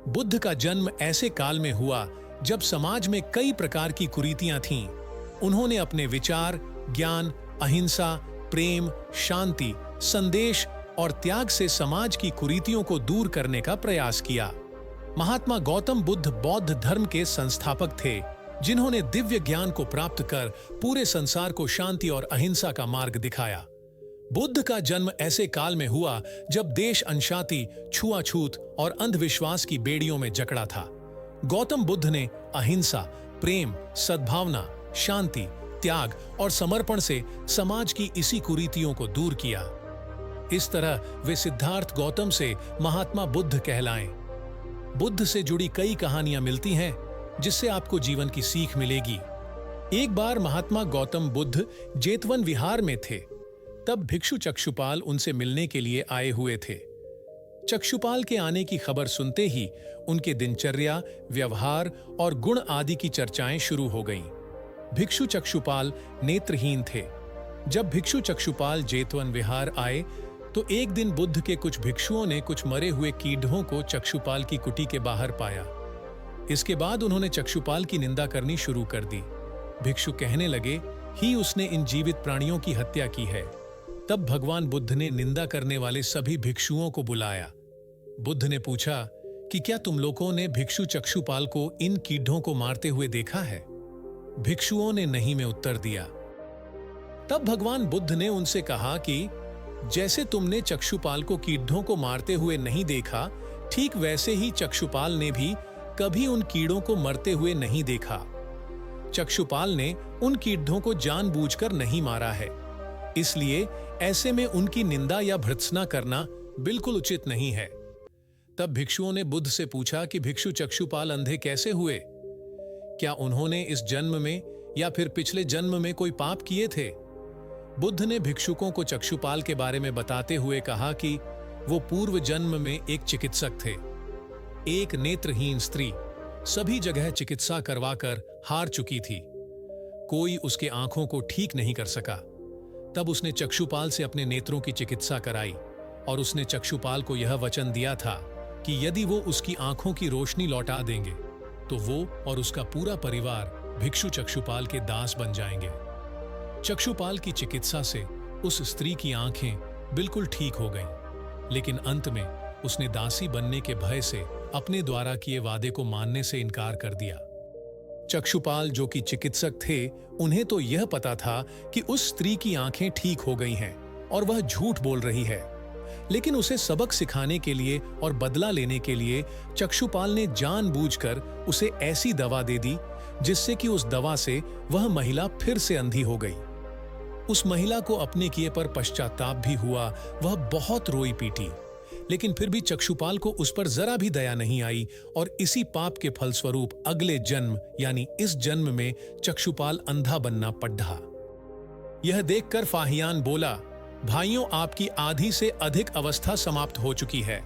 बुद्ध का जन्म ऐसे काल में हुआ जब समाज में कई प्रकार की कुरीतियां थीं। उन्होंने अपने विचार, ज्ञान, अहिंसा, प्रेम, शांति, संदेश और त्याग से समाज की कुरीतियों को दूर करने का प्रयास किया। महात्मा गौतम बुद्ध बौद्ध धर्म के संस्थापक थे, जिन्होंने दिव्य ज्ञान को प्राप्त कर पूरे संसार को शांति और अहिंसा का मार्ग दिखाया। बुद्ध का जन्म ऐसे काल में हुआ जब देश अशांति, छुआछूत और अंधविश्वास की बेड़ियों में जकड़ा था। गौतम बुद्ध ने अहिंसा, प्रेम, सद्भावना, शांति, त्याग और समर्पण से समाज की इसी कुरीतियों को दूर किया। इस तरह वे सिद्धार्थ गौतम से महात्मा बुद्ध कहलाएं। बुद्ध से जुड़ी कई कहानियां मिलती हैं, जिससे आपको जीवन की सीख मिलेगी। एक बार महात्मा गौतम बुद्ध जेतवन विहार में थे। तब भिक्षु चक्षुपाल उनसे मिलने के लिए आए हुए थे। चक्षुपाल के आने की खबर सुनते ही उनके दिनचर्या, व्यवहार और गुण आदि की चर्चाएं शुरू हो गईं। भिक्षु चक्षुपाल नेत्रहीन थे। जब भिक्षु चक्षुपाल जेतवन विहार आए तो एक दिन बुद्ध के कुछ भिक्षुओं ने कुछ मरे हुए कीड़ों को चक्षुपाल की कुटी के बाहर पाया। इसके बाद उन्होंने चक्षुपाल की निंदा करनी शुरू कर दी। भिक्षु कहने लगे ही उसने इन जीवित प्राणियों की हत्या की है। तब भगवान बुद्ध ने निंदा करने वाले सभी भिक्षुओं को बुलाया। बुद्ध ने पूछा कि क्या तुम लोगों ने भिक्षु चक्षुपाल को इन कीड़ों को मारते हुए देखा है? भिक्षुओं ने नहीं में उत्तर दिया। तब भगवान बुद्ध ने उनसे कहा कि जैसे तुमने चक्षुपाल को कीड़ों को मारते हुए नहीं देखा, ठीक वैसे ही चक्षुपाल ने भी कभी उन कीड़ों को मरते हुए नहीं देखा। चक्षुपाल ने उन कीड़ों को जानबूझकर नहीं मारा है, इसलिए ऐसे में उनकी निंदा या भर्त्सना करना बिल्कुल उचित नहीं है। तब भिक्षुओं ने बुद्ध से पूछा कि भिक्षु चक्षुपाल अंधे कैसे हुए? क्या उन्होंने इस जन्म में या फिर पिछले जन्म में कोई पाप किए थे? बुद्ध ने भिक्षुकों को चक्षुपाल के बारे में बताते हुए कहा कि वो पूर्व जन्म में एक चिकित्सक थे। एक नेत्रहीन स्त्री सभी जगह चिकित्सा करवाकर हार चुकी थी। कोई उसके आंखों को ठीक नहीं कर सका। तब उसने चक्षुपाल से अपने नेत्रों की चिकित्सा कराई और उसने चक्षुपाल को यह वचन दिया था कि यदि वो उसकी आंखों की रोशनी लौटा देंगे तो वो और उसका पूरा परिवार भिक्षु चक्षुपाल के दास बन जाएंगे। चक्षुपाल की चिकित्सा से उस स्त्री की आंखें बिल्कुल ठीक हो गईं, लेकिन अंत में उसने दासी बनने के भय से अपने द्वारा किए वादे को मानने से इनकार कर दिया। चक्षुपाल जो कि चिकित्सक थे, उन्हें तो यह पता था कि उस स्त्री की आंखें ठीक हो गई हैं और वह झूठ बोल रही है, लेकिन उसे सबक सिखाने के लिए और बदला लेने के लिए चक्षुपाल ने जानबूझकर उसे ऐसी दवा दे दी जिससे कि उस दवा से वह महिला फिर से अंधी हो गई। उस महिला को अपने किए पर पश्चाताप भी हुआ। वह बहुत रोई पीटी, लेकिन फिर भी चक्षुपाल को उस पर जरा भी दया नहीं आई और इसी पाप के फलस्वरूप अगले जन्म यानी इस जन्म में चक्षुपाल अंधा बनना पड़ा। यह देखकर फाहियान बोला, भाइयों, आपकी आधी से अधिक अवस्था समाप्त हो चुकी है।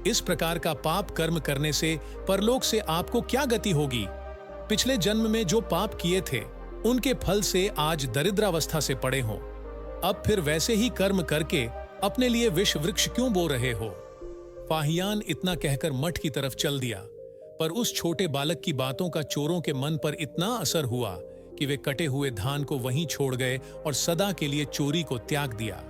इस प्रकार का पाप कर्म करने से परलोक से आपको क्या गति होगी? पिछले जन्म में जो पाप किए थे उनके फल से आज दरिद्रावस्था से पड़े हो। अब फिर वैसे ही कर्म करके अपने लिए विष वृक्ष क्यों बो रहे हो? फाहियान इतना कहकर मठ की तरफ चल दिया, पर उस छोटे बालक की बातों का चोरों के मन पर इतना असर हुआ कि वे कटे हुए धान को वहीं छोड़ गए और सदा के लिए चोरी को त्याग दिया।